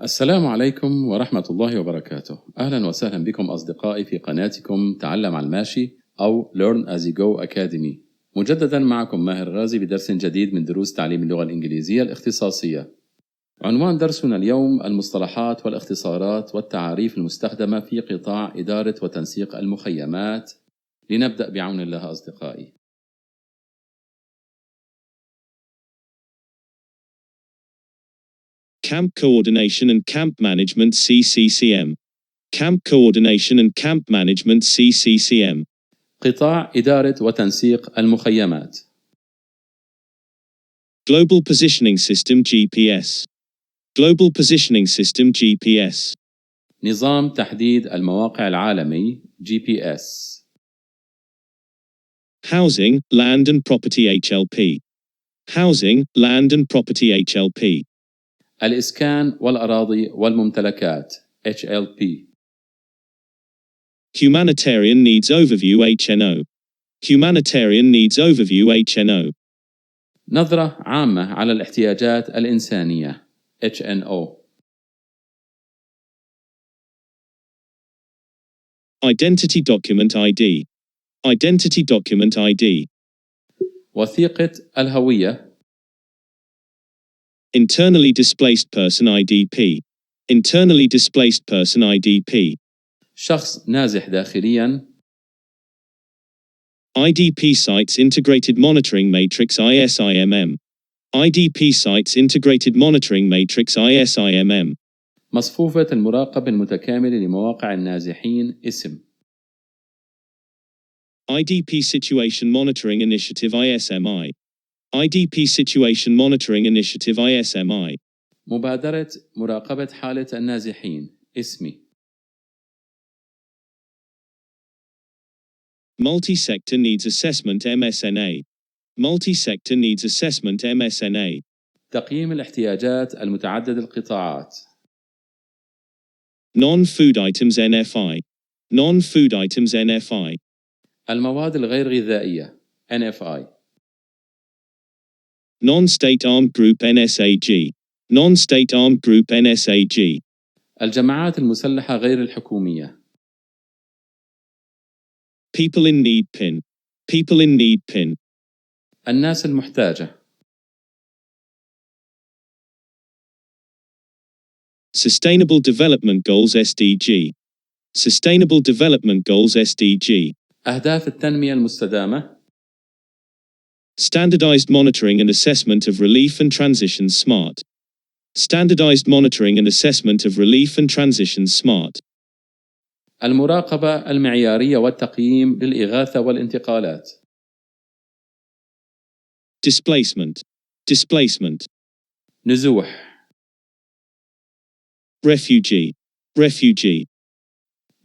السلام عليكم ورحمة الله وبركاته. أهلا وسهلا بكم أصدقائي في قناتكم تعلم على الماشي أو Learn as you go Academy. مجددا معكم ماهر غازي بدرس جديد من دروس تعليم اللغة الإنجليزية الاختصاصية. عنوان درسنا اليوم المصطلحات والاختصارات والتعاريف المستخدمة في قطاع إدارة وتنسيق المخيمات. لنبدأ بعون الله أصدقائي. Camp Coordination and Camp Management CCCM. Camp Coordination and Camp Management CCCM. قطاع إدارة وتنسيق المخيمات. Global Positioning System GPS. Global Positioning System GPS. نظام تحديد المواقع العالمي GPS. Housing, Land and Property HLP. Housing, Land and Property HLP. الإسكان والأراضي والممتلكات HLP. Humanitarian Needs Overview HNO. Humanitarian Needs Overview HNO. نظرة عامة على الاحتياجات الإنسانية HNO. Identity Document ID. Identity Document ID. وثيقة الهوية Internally Displaced Person IDP. Internally Displaced Person IDP. شخص نازح داخلياً IDP Sites Integrated Monitoring Matrix ISIMM. IDP Sites Integrated Monitoring Matrix ISIMM. مصفوفة المراقبة المتكاملة لمواقع النازحين اسم IDP Situation Monitoring Initiative ISMI. IDP Situation Monitoring Initiative ISMI. مبادرة مراقبة حالة النازحين اسمي Multi-Sector Needs Assessment MSNA. Multi-Sector Needs Assessment MSNA. تقييم الاحتياجات المتعدد القطاعات Non-Food Items NFI. Non-Food Items NFI. المواد الغير غذائية NFI. Non-State Armed Group NSAG. Non-State Armed Group NSAG. الجماعات المسلحة غير الحكومية People in Need PIN. People in Need PIN. الناس المحتاجة Sustainable Development Goals SDG. Sustainable Development Goals SDG. أهداف التنمية المستدامة Standardized Monitoring and Assessment of Relief and Transition SMART. Standardized Monitoring and Assessment of Relief and Transition SMART. المراقبة المعيارية والتقييم للإغاثة والانتقالات Displacement. Displacement. نزوح Refugee. Refugee.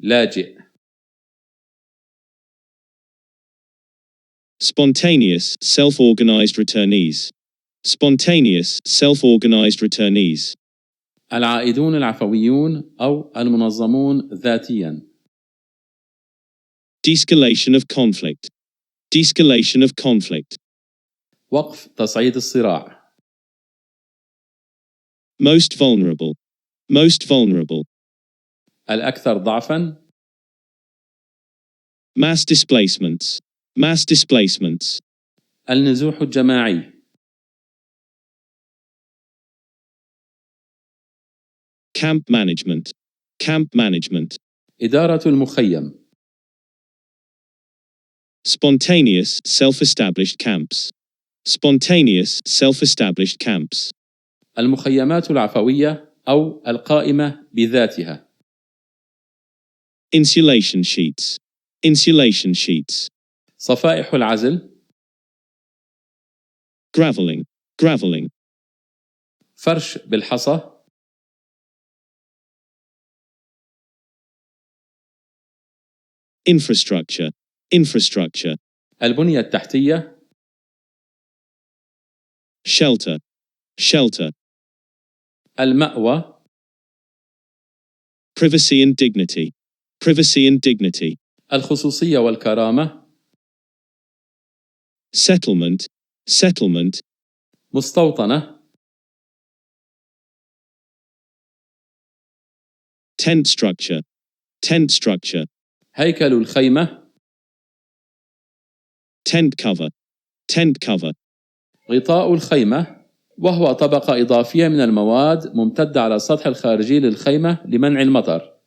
لاجئ Spontaneous, self-organized returnees. Spontaneous, self-organized returnees. العائدون العفويون أو المنظمون ذاتياً De-escalation of conflict. De-escalation of conflict. وقف تصعيد الصراع Most vulnerable. Most vulnerable. الأكثر ضعفاً Mass displacements. Mass displacements. النزوح الجماعي Camp management. Camp management. إدارة المخيم Spontaneous, self-established camps. Spontaneous, self-established camps. المخيمات العفوية أو القائمة بذاتها Insulation sheets. Insulation sheets. صفائح العزل Graveling. Graveling. فرش بالحصى Infrastructure. Infrastructure. البنية التحتية Shelter. Shelter. المأوى Privacy and dignity. Privacy and dignity. الخصوصية والكرامة Settlement. Settlement. مستوطنة tent structure, tent structure, هيكل الخيمة. tent cover, tent cover, غطاء الخيمة، وهو طبقة إضافية من المواد ممتدة على السطح الخارجي للخيمة لمنع المطر.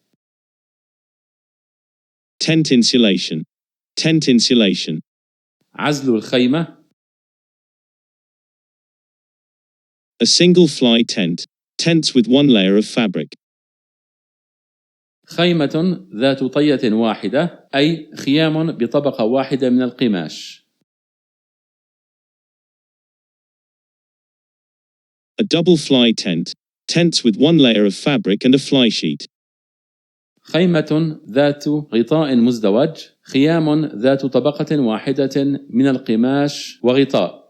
tent insulation, tent insulation, عزل الخيمة. a single fly tent, tents with one layer of fabric. خيمة ذات طية واحدة، أي خيام بطبقة واحدة من القماش. A double fly tent, tents with one layer of fabric and a fly sheet. خيمة ذات غطاء مزدوج، خيام ذات طبقة واحدة من القماش وغطاء.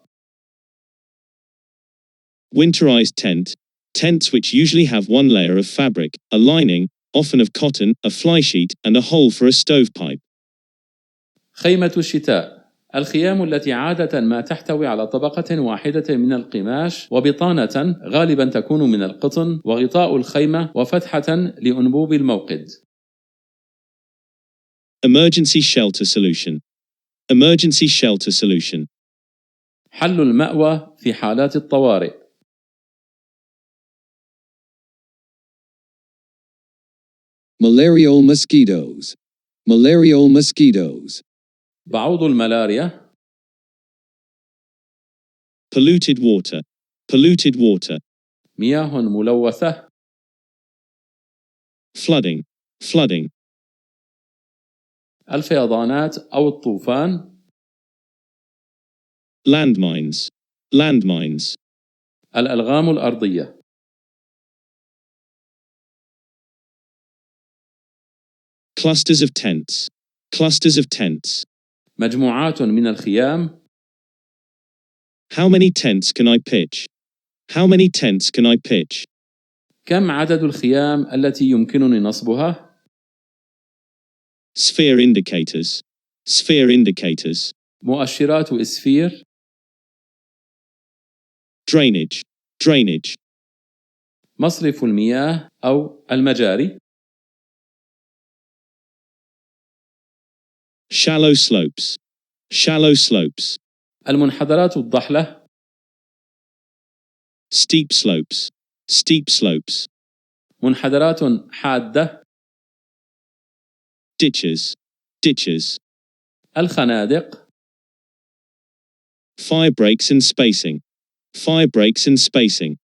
Winterized tent, tents which usually have one layer of fabric, a lining, often of cotton, a fly sheet, and a hole for a stovepipe. خيمة الشتاء، الخيام التي عادة ما تحتوي على طبقة واحدة من القماش وبطانة غالبا تكون من القطن، وغطاء الخيمة وفتحة لأنبوب الموقد. Emergency shelter solution. Emergency shelter solution. حل المأوى في حالات الطوارئ. Malarial mosquitoes. Malarial mosquitoes. بعوض الملاريا. Polluted water. Polluted water. مياه ملوثة. Flooding. Flooding. الفيضانات أو الطوفان. Landmines. Landmines. الألغام الأرضية. Clusters of tents. Clusters of tents. مجموعات من الخيام. How many tents can I pitch? How many tents can I pitch? كم عدد الخيام التي يمكنني نصبها؟ Sphere indicators. Sphere indicators. مؤشرات إسفير. Drainage. Drainage. مصرف المياه أو المجاري. Shallow slopes. Shallow slopes. المنحدرات الضحلة. Steep slopes. Steep slopes. منحدرات حادة. Ditches. Ditches. الخنادق. Fire breaks and spacing. Fire breaks and spacing.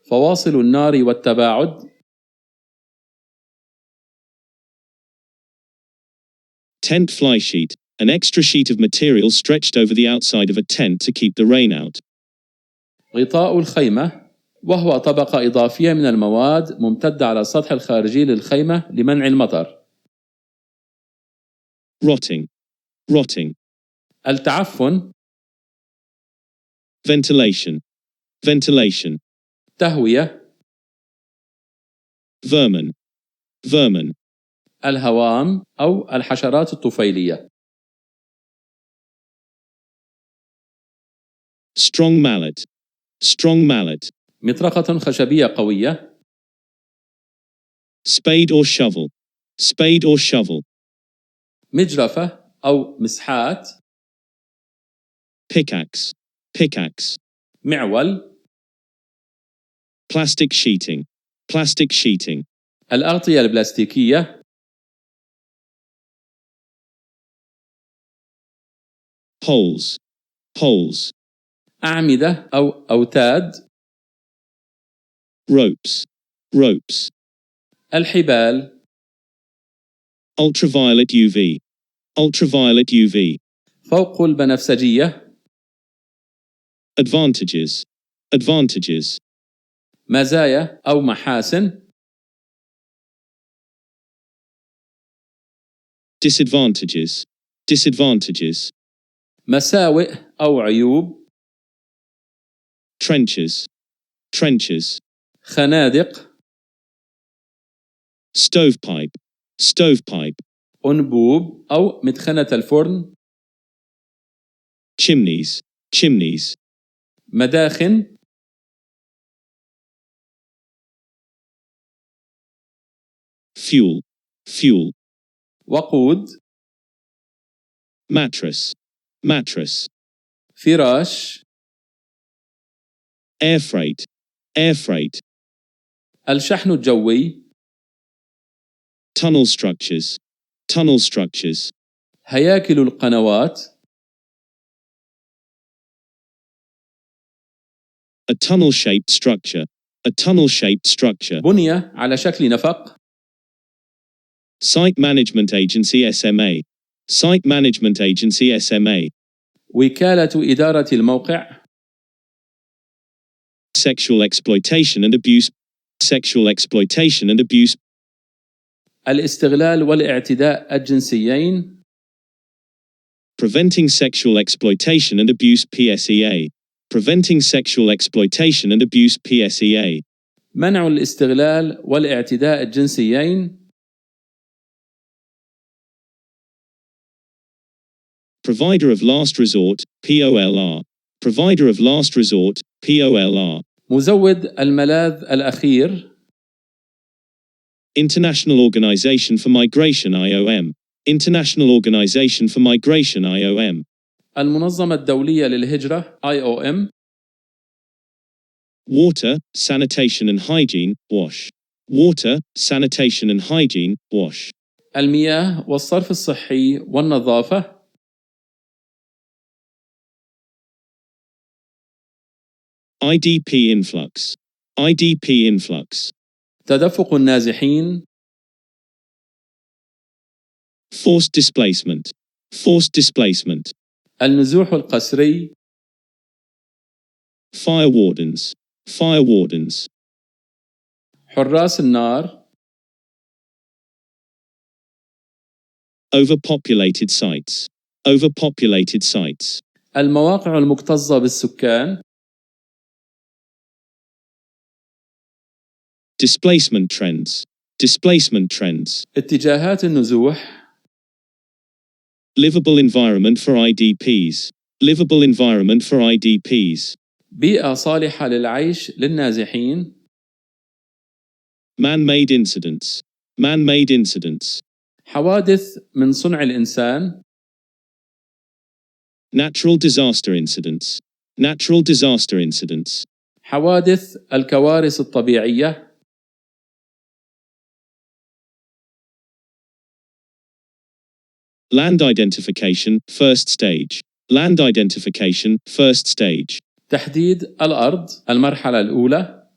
فواصل النار والتباعد. Tent fly sheet. An extra sheet of material stretched over the outside of a tent to keep the rain out. غطاء الخيمة، وهو طبقة إضافية من المواد ممتدة على السطح الخارجي للخيمة لمنع المطر. Rotting. Rotting. التعفن. Ventilation. Ventilation. تهوية. Vermin. Vermin. الهوام أو الحشرات الطفيلية. Strong mallet. Strong mallet. مطرقة خشبية قوية. Spade or shovel. Spade or shovel. مجرفة أو مسحات. Pickaxe. Pickaxe. معول. Plastic sheeting. Plastic sheeting. الأغطية البلاستيكية. Poles. Poles. أعمدة أو أوتاد. Ropes. Ropes. الحبال. Ultraviolet UV. Ultraviolet UV. فوق البنفسجية. Advantages. Advantages. مزايا أو محاسن. Disadvantages. Disadvantages. مساوئ أو عيوب. Trenches. Trenches. خنادق. Stovepipe. Stovepipe. أنبوب أو مدخنة الفرن. Chimneys. Chimneys. مداخن. fuel, fuel. وقود، Mattress, mattress. فراش، Air freight, air freight. الشحن الجوي، Tunnel structures, tunnel structures. هياكل القنوات، A tunnel-shaped structure, a tunnel-shaped structure. بنية على شكل نفق، Site Management Agency SMA, Site Management Agency SMA. وكالة إدارة الموقع، Sexual exploitation and abuse, sexual exploitation and abuse. الاستغلال والاعتداء الجنسيين، Preventing sexual exploitation and abuse PSEA, preventing sexual exploitation and abuse PSEA. منع الاستغلال والاعتداء الجنسيين، Provider of last resort, POLR, provider of last resort, POLR. مزود الملاذ الأخير، International Organization for Migration IOM, International Organization for Migration IOM. المنظمة الدولية للهجرة IOM، Water, sanitation and hygiene, WASH. Water, sanitation and hygiene, WASH. المياه والصرف الصحي والنظافة، IDP influx, IDP influx. تدفق النازحين، Forced displacement, forced displacement. النزوح القسري، Fire wardens, fire wardens. حراس النار، Overpopulated sites, overpopulated sites. المواقع المكتظة بالسكان، Displacement trends, displacement trends. اتجاهات النزوح، Livable environment for IDPs, livable environment for IDPs. بيئة صالحة للعيش للنازحين، Man-made incidents, man-made incidents. حوادث من صنع الإنسان، Natural disaster incidents, natural disaster incidents. حوادث الكوارث الطبيعية، Land identification, first stage. Land identification, first stage. تحديد الأرض المرحلة الأولى،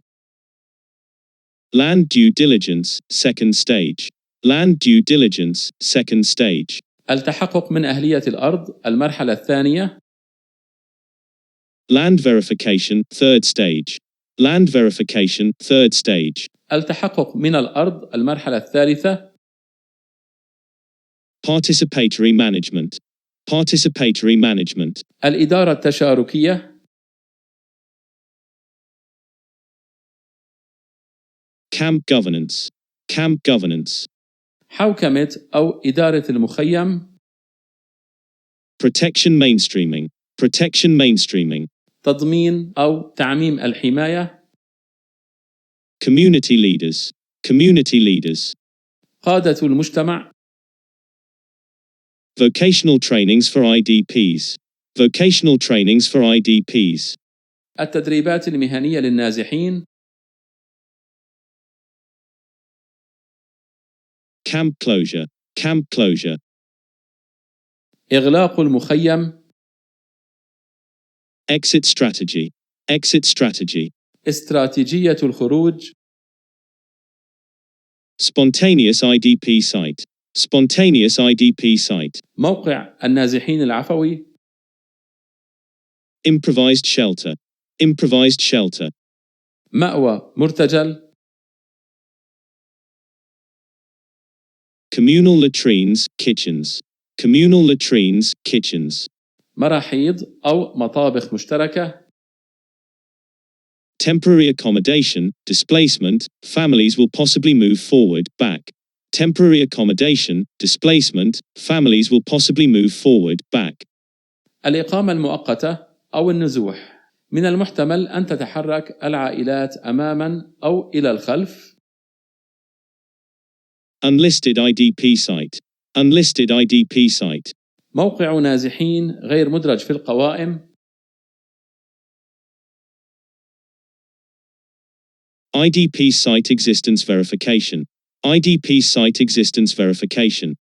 Land due diligence, second stage. Land due diligence, second stage. التحقق من أهلية الأرض المرحلة الثانية، Land verification, third stage. Land verification, third stage. التحقق من الأرض المرحلة الثالثة، Participatory management. Participatory management. الإدارة التشاركية، Camp governance. Camp governance. حوكمة أو إدارة المخيم، Protection mainstreaming. Protection mainstreaming. تضمين أو تعميم الحماية، Community leaders. Community leaders. قادة المجتمع، Vocational trainings for IDPs. Vocational trainings for IDPs. التدريبات المهنية للنازحين، Camp closure. Camp closure. إغلاق المخيم، Exit strategy. Exit strategy. استراتيجية الخروج، Spontaneous IDP site. Spontaneous IDP site. موقع النازحين العفوي، Improvised shelter. Improvised shelter. مأوى مرتجل، Communal latrines, kitchens. Communal latrines, kitchens. مراحيض أو مطابخ مشتركة، Temporary accommodation, displacement, families will possibly move forward, back. Temporary accommodation, displacement, families will possibly move forward, back. الإقامة المؤقتة أو النزوح، من المحتمل أن تتحرك العائلات أماماً أو إلى الخلف، Unlisted IDP site. Unlisted IDP site. موقع نازحين غير مدرج في القوائم. IDP site existence verification. IDP site existence verification.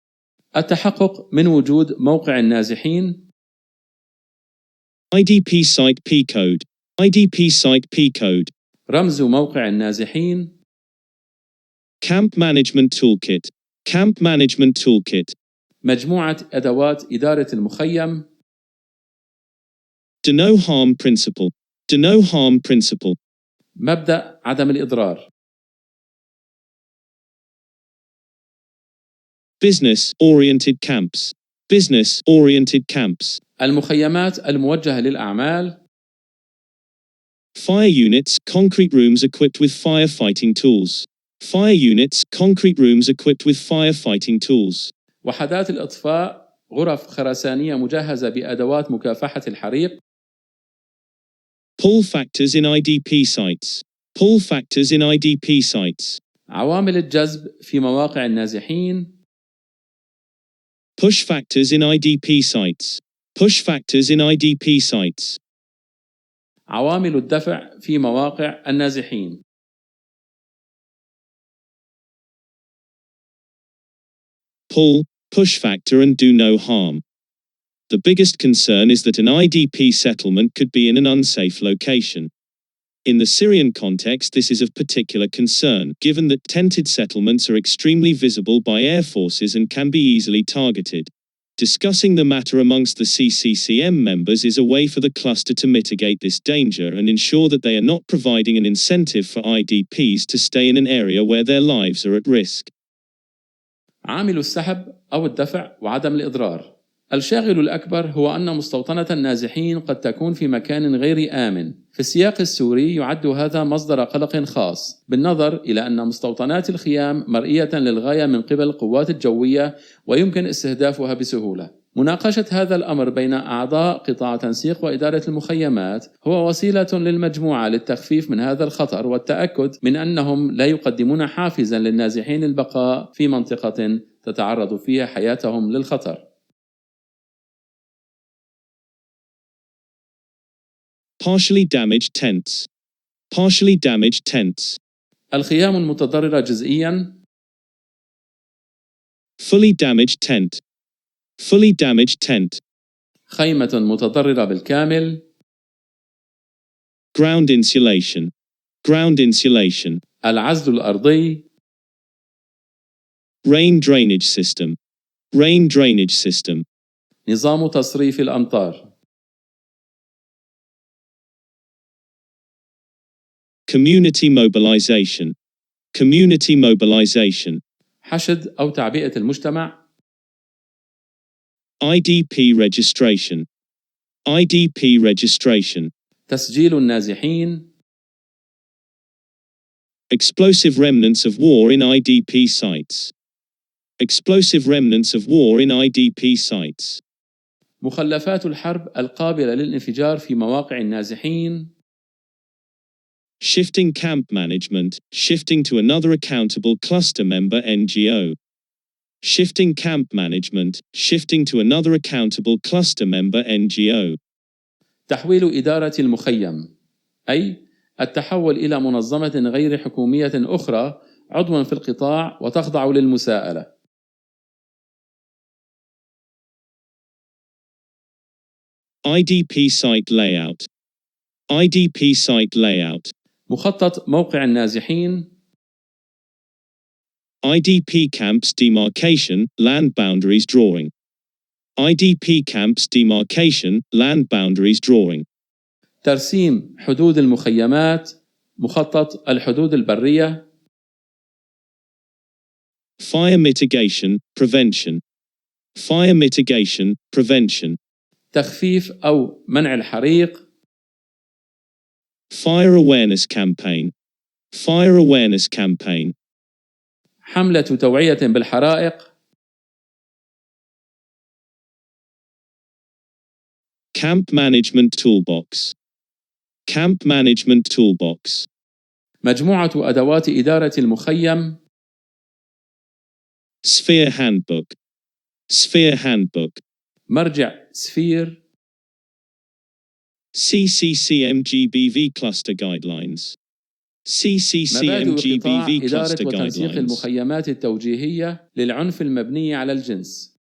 التحقق من وجود موقع النازحين. IDP site P code. IDP site P code. رمز موقع النازحين. Camp management toolkit. Camp management toolkit. مجموعة أدوات إدارة المخيم. Do no harm principle. Do no harm principle. مبدأ عدم الإضرار. Business-oriented camps. Business-oriented camps. المخيمات الموجهة للأعمال. Fire units, concrete rooms equipped with firefighting tools. Fire units, concrete rooms equipped with firefighting tools. وحدات الإطفاء، غرف خرسانية مجهزة بأدوات مكافحة الحريق. Pull factors in IDP sites. Pull factors in IDP sites. عوامل الجذب في مواقع النازحين. Push factors in IDP sites. Push factors in IDP sites. عوامل الدفع في مواقع النازحين. Pull, push factor and do no harm. The biggest concern is that an IDP settlement could be in an unsafe location. In the Syrian context, this is of particular concern, given that tented settlements are extremely visible by air forces and can be easily targeted. Discussing the matter amongst the CCCM members is a way for the cluster to mitigate this danger and ensure that they are not providing an incentive for IDPs to stay in an area where their lives are at risk. عامل السحب أو الدفع وعدم الإضرار. الشاغل الأكبر هو أن مستوطنة النازحين قد تكون في مكان غير آمن. في السياق السوري يعد هذا مصدر قلق خاص، بالنظر إلى أن مستوطنات الخيام مرئية للغاية من قبل القوات الجوية ويمكن استهدافها بسهولة. مناقشة هذا الأمر بين أعضاء قطاع تنسيق وإدارة المخيمات هو وسيلة للمجموعة للتخفيف من هذا الخطر والتأكد من أنهم لا يقدمون حافزاً للنازحين البقاء في منطقة تتعرض فيها حياتهم للخطر. Partially damaged tents. Partially damaged tents. الخيام المتضررة جزئياً. Fully damaged tent. Fully damaged tent. خيمة متضررة بالكامل. Ground insulation. Ground insulation. العزل الأرضي. Rain drainage system. Rain drainage system. نظام تصريف الأمطار. Community mobilization. Community mobilization. حشد أو تعبئة المجتمع. IDP registration. IDP registration. تسجيل النازحين. Explosive remnants of war in IDP sites. Explosive remnants of war in IDP sites. مخلفات الحرب القابلة للانفجار في مواقع النازحين. Shifting camp management, shifting to another accountable cluster member NGO. Shifting camp management, shifting to another accountable cluster member NGO. تحويل إدارة المخيم، أي التحول إلى منظمة غير حكومية أخرى عضواً في القطاع وتخضع للمساءلة. IDP site layout. IDP site layout. مخطط موقع النازحين. IDP camps demarcation, land boundaries drawing. IDP camps demarcation, land boundaries drawing. ترسيم حدود المخيمات، مخطط الحدود البرية. Fire mitigation, prevention. Fire mitigation, prevention. تخفيف أو منع الحريق. Fire awareness campaign. Fire awareness campaign. حملة توعية بالحرائق. Camp management toolbox. Camp management toolbox. مجموعة أدوات إدارة المخيم. Sphere Handbook. Sphere Handbook. مرجع سفير. CCCM GBV Cluster Guidelines. CCCM مبادئ قطاع GBV إدارة Cluster وتنسيق Guidelines. المخيمات التوجيهية للعنف المبني على الجنس.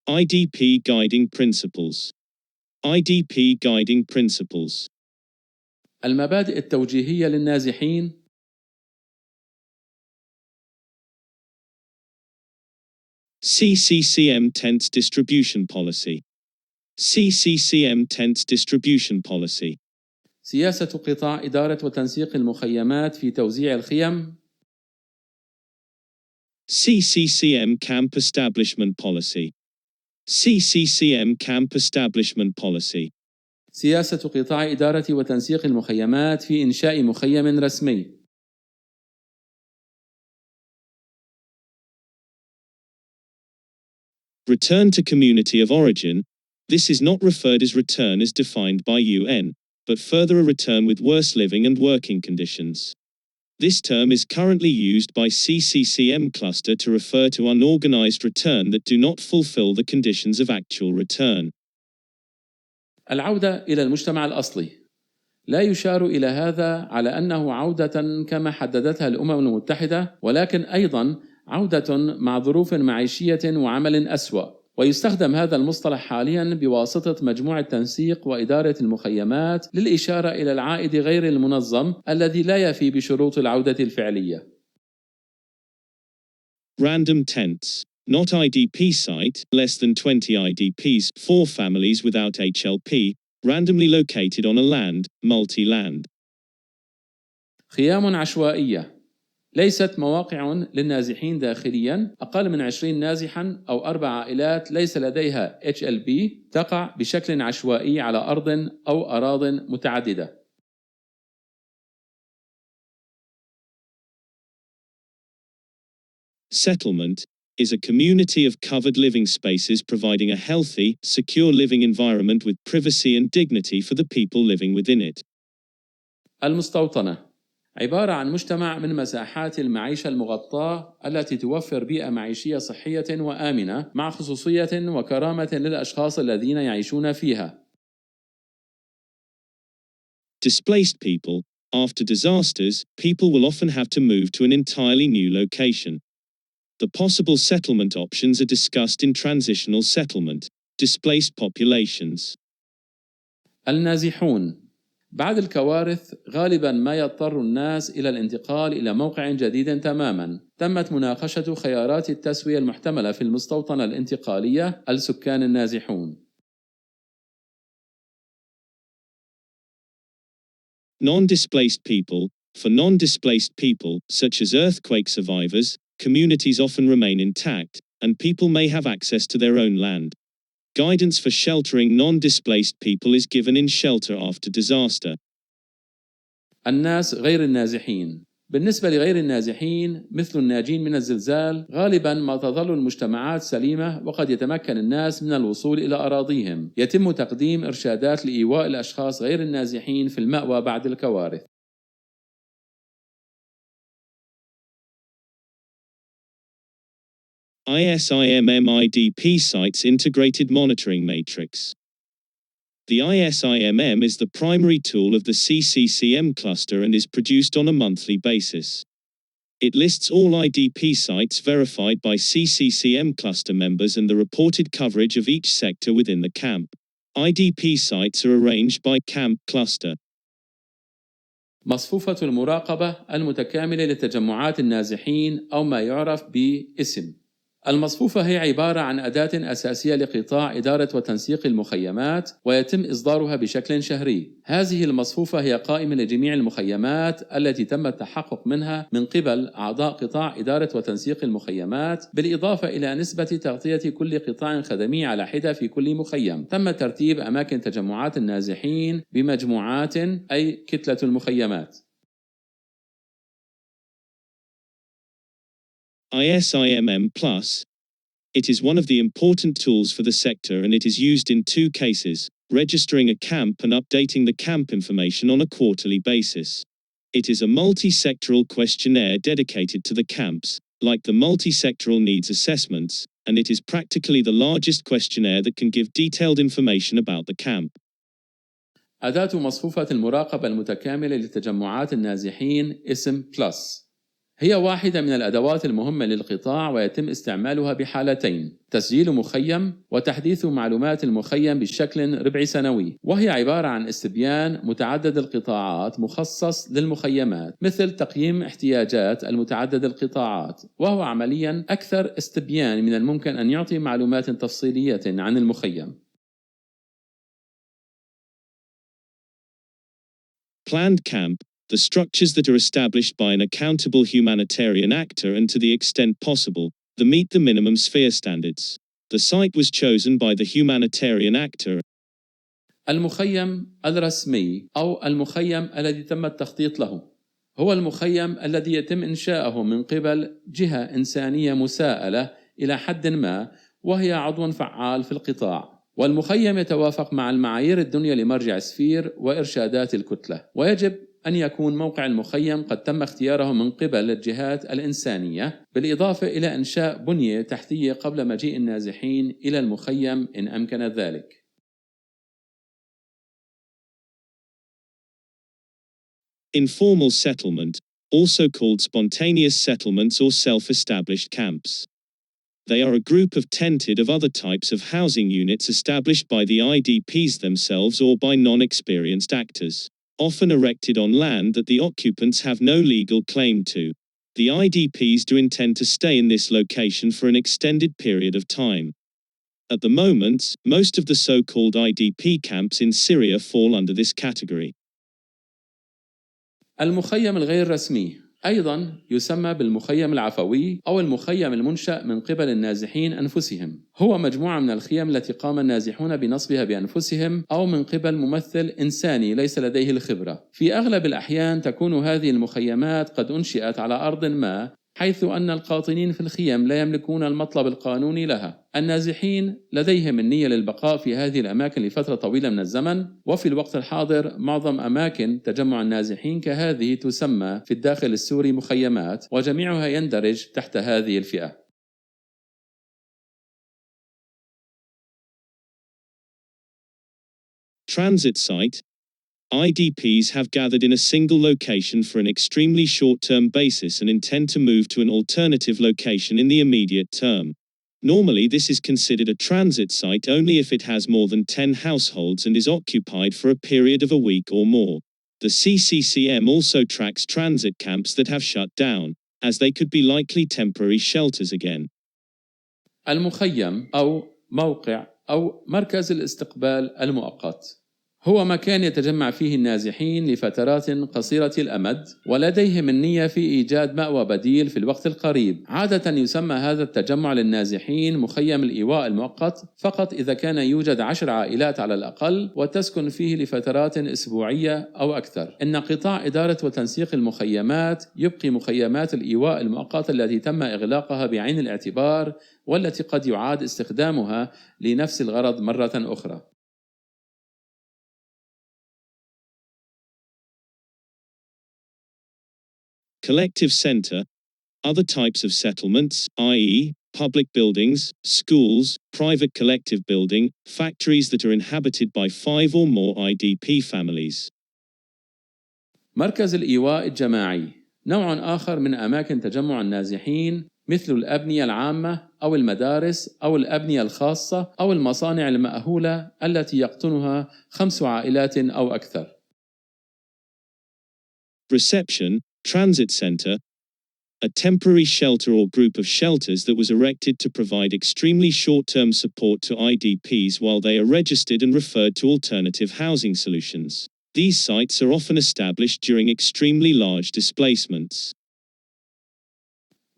IDP Guiding Principles. IDP Guiding Principles. المبادئ التوجيهية للنازحين. CCCM Tents Distribution Policy. CCCM Tents Distribution Policy. سياسة قطاع إدارة وتنسيق المخيمات في توزيع الخيم. CCCM Camp Establishment Policy. CCCM Camp Establishment Policy. سياسة قطاع إدارة وتنسيق المخيمات في إنشاء مخيم رسمي. Return to community of origin. This is not referred as return as defined by UN, but further a return with worse living and working conditions. This term is currently used by CCCM cluster to refer to unorganized return that do not fulfill the conditions of actual return. العودة إلى المجتمع الأصلي. لا يشار إلى هذا على أنه عودة كما حددتها الأمم المتحدة، ولكن أيضا عودة مع ظروف معيشية وعمل أسوأ. ويستخدم هذا المصطلح حاليا بواسطة مجموعة تنسيق وإدارة المخيمات للإشارة إلى العائد غير المنظم الذي لا يفي بشروط العودة الفعلية. Random tents. Not IDP site, less than 20 IDPs, 4 families without HLP, randomly located on a land, multi-land. خيام عشوائية. ليست مواقع للنازحين داخليا. أقل من 20 نازحا أو 4 عائلات ليس لديها HLP تقع بشكل عشوائي على أرض أو أراضٍ متعددة. Settlement is a community of covered living spaces providing a healthy, secure living environment with privacy and dignity for the people living within it. المستوطنة عبارة عن مجتمع من مساحات المعيشة المغطاة التي توفر بيئة معيشية صحية وآمنة مع خصوصية وكرامة للأشخاص الذين يعيشون فيها. Displaced people. After disasters, people will often have to move to an entirely new location. The possible settlement options are discussed in transitional settlement. Displaced populations. النازحون بعد الكوارث غالبا ما يضطر الناس إلى الانتقال إلى موقع جديد تماما. تمت مناقشة خيارات التسوية المحتملة في المستوطنة الانتقالية السكان النازحون. Non-displaced people. For non-displaced people, such as earthquake survivors, communities often remain intact, and people may have access to their own land. Guidance for sheltering non-displaced people is given in shelter after disaster. الناس غير النازحين. بالنسبة لغير النازحين مثل الناجين من الزلزال غالبا ما تظل المجتمعات سليمة وقد يتمكن الناس من الوصول إلى أراضيهم. يتم تقديم إرشادات لإيواء الأشخاص غير النازحين في المأوى بعد الكوارث. ISIMM IDP Sites Integrated Monitoring Matrix. The ISIMM is the primary tool of the CCCM cluster and is produced on a monthly basis. It lists all IDP sites verified by CCCM cluster members and the reported coverage of each sector within the camp. IDP sites are arranged by camp cluster. مصفوفة المراقبة المتكاملة لتجمعات النازحين أو ما يعرف باسم. المصفوفة هي عبارة عن أداة أساسية لقطاع إدارة وتنسيق المخيمات ويتم إصدارها بشكل شهري. هذه المصفوفة هي قائمة لجميع المخيمات التي تم التحقق منها من قبل أعضاء قطاع إدارة وتنسيق المخيمات، بالإضافة إلى نسبة تغطية كل قطاع خدمي على حدة في كل مخيم. تم ترتيب أماكن تجمعات النازحين بمجموعات أي كتلة المخيمات. ISIMM Plus. It is one of the important tools for the sector and it is used in 2 cases, registering a camp and updating the camp information on a quarterly basis. It is a multi-sectoral questionnaire dedicated to the camps, like the multi-sectoral needs assessments, and it is practically the largest questionnaire that can give detailed information about the camp. أداة مصفوفة المراقبة المتكاملة لتجمعات النازحين اسم بلس هي واحدة من الأدوات المهمة للقطاع، ويتم استعمالها بحالتين: تسجيل مخيم وتحديث معلومات المخيم بشكل ربعي سنوي، وهي عبارة عن استبيان متعدد القطاعات مخصص للمخيمات، مثل تقييم احتياجات المتعدد القطاعات، وهو عملياً أكثر استبيان من الممكن أن يعطي معلومات تفصيلية عن المخيم. Planned camp, the structures that are established by an accountable humanitarian actor and to the extent possible, the meet the minimum sphere standards. The site was chosen by the humanitarian actor. المخيم الرسمي أو المخيم الذي تم التخطيط له هو المخيم الذي يتم إنشاؤه من قبل جهة إنسانية مساءلة إلى حد ما، وهي عضو فعال في القطاع. والمخيم يتوافق مع المعايير الدنيا لمرجع سفير وإرشادات الكتلة، ويجب أن يكون موقع المخيم قد تم اختياره من قبل الجهات الإنسانية، بالإضافة إلى إنشاء بنية تحتية قبل مجيء النازحين إلى المخيم إن أمكن ذلك. Informal settlement, also called spontaneous settlements or self-established camps. They are a group of tented of other types of housing units established by the IDPs themselves or by non-experienced actors, often erected on land that the occupants have no legal claim to. The IDPs do intend to stay in this location for an extended period of time. At the moment, most of the so-called IDP camps in Syria fall under this category. المخيم الغير رسمي أيضاً يسمى بالمخيم العفوي أو المخيم المنشأ من قبل النازحين أنفسهم. هو مجموعة من الخيم التي قام النازحون بنصبها بأنفسهم أو من قبل ممثل إنساني ليس لديه الخبرة. في أغلب الأحيان تكون هذه المخيمات قد أنشئت على أرض ما، حيث أن القاطنين في الخيم لا يملكون المطلب القانوني لها. النازحين لديهم النية للبقاء في هذه الأماكن لفترة طويلة من الزمن، وفي الوقت الحاضر معظم أماكن تجمع النازحين كهذه تسمى في الداخل السوري مخيمات، وجميعها يندرج تحت هذه الفئة. Transit site. IDPs have gathered in a single location for an extremely short-term basis and intend to move to an alternative location in the immediate term. Normally, this is considered a transit site only if it has more than 10 households and is occupied for a period of a week or more. The CCCM also tracks transit camps that have shut down, as they could be likely temporary shelters again. المخيم أو موقع أو مركز الاستقبال المؤقت هو مكان يتجمع فيه النازحين لفترات قصيرة الأمد، ولديهم النية في إيجاد مأوى بديل في الوقت القريب. عادة يسمى هذا التجمع للنازحين مخيم الإيواء المؤقت فقط إذا كان يوجد 10 عائلات على الأقل وتسكن فيه لفترات أسبوعية أو أكثر. إن قطاع إدارة وتنسيق المخيمات يبقي مخيمات الإيواء المؤقت التي تم إغلاقها بعين الاعتبار، والتي قد يعاد استخدامها لنفس الغرض مرة أخرى. Collective center. Other types of settlements, i.e., public buildings, schools, private collective building, factories that are inhabited by 5 or more IDP families. مركز الإيواء الجماعي نوع آخر من أماكن تجمع النازحين، مثل الأبنية العامة أو المدارس أو الأبنية الخاصة أو المصانع المأهولة التي يقطنها 5 عائلات أو أكثر. Reception, transit center. A temporary shelter or group of shelters that was erected to provide extremely short-term support to IDPs while they are registered and referred to alternative housing solutions. These sites are often established during extremely large displacements.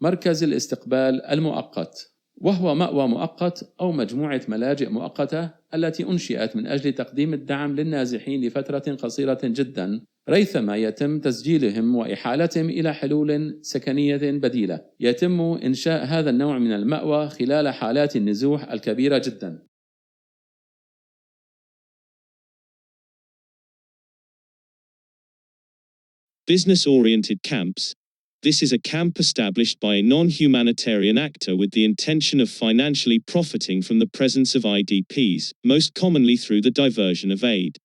مركز الاستقبال المؤقت وهو مأوى مؤقت أو مجموعة ملاجئ مؤقتة التي أنشئت من أجل تقديم الدعم للنازحين لفترة قصيرة جدا، ريثما يتم تسجيلهم وإحالتهم إلى حلول سكنية بديلة. يتم إنشاء هذا النوع من المأوى خلال حالات النزوح الكبيرة جدا. Business-oriented camps. This is a camp established by a non-humanitarian actor with the intention of financially profiting from the presence of IDPs, most commonly through the diversion of aid.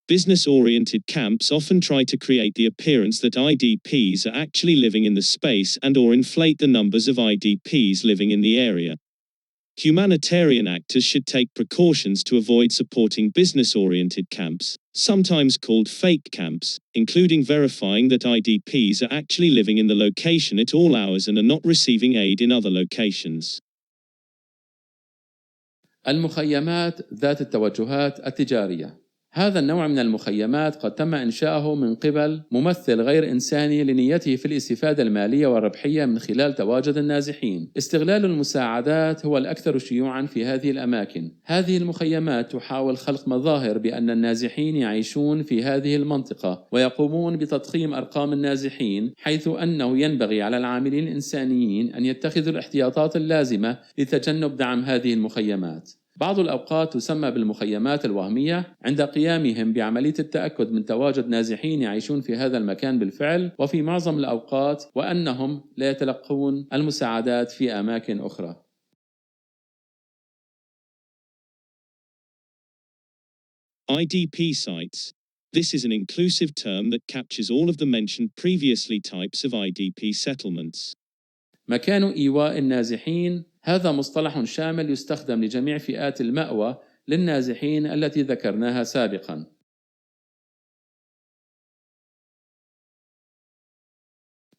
Business-oriented camps often try to create the appearance that IDPs are actually living in the space and/or inflate the numbers of IDPs living in the area. Humanitarian actors should take precautions to avoid supporting business-oriented camps, sometimes called fake camps, including verifying that IDPs are actually living in the location at all hours and are not receiving aid in other locations. المخيمات ذات التوجهات التجارية. هذا النوع من المخيمات قد تم إنشاؤه من قبل ممثل غير إنساني لنيته في الاستفادة المالية والربحية من خلال تواجد النازحين. استغلال المساعدات هو الأكثر شيوعاً في هذه الأماكن. هذه المخيمات تحاول خلق مظاهر بأن النازحين يعيشون في هذه المنطقة ويقومون بتضخيم أرقام النازحين، حيث أنه ينبغي على العاملين الإنسانيين أن يتخذوا الاحتياطات اللازمة لتجنب دعم هذه المخيمات. بعض الأوقات تسمى بالمخيمات الوهمية عند قيامهم بعملية التأكد من تواجد نازحين يعيشون في هذا المكان بالفعل، وفي معظم الأوقات وأنهم لا يتلقون المساعدات في أماكن أخرى. IDP sites. This is an inclusive term that captures all of the mentioned previously types of IDP settlements. مكان إيواء النازحين هذا مصطلح شامل يستخدم لجميع فئات المأوى للنازحين التي ذكرناها سابقاً.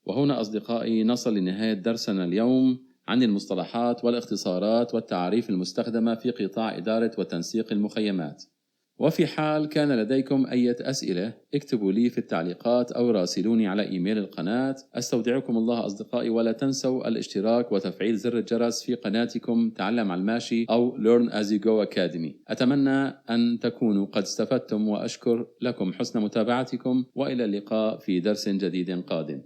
وهنا أصدقائي نصل لنهاية درسنا اليوم عن المصطلحات والاختصارات والتعاريف المستخدمة في قطاع إدارة وتنسيق المخيمات. وفي حال كان لديكم أي أسئلة اكتبوا لي في التعليقات أو راسلوني على إيميل القناة. أستودعكم الله أصدقائي، ولا تنسوا الاشتراك وتفعيل زر الجرس في قناتكم تعلم على الماشي أو Learn as you go Academy. أتمنى أن تكونوا قد استفدتم، وأشكر لكم حسن متابعتكم، وإلى اللقاء في درس جديد قادم.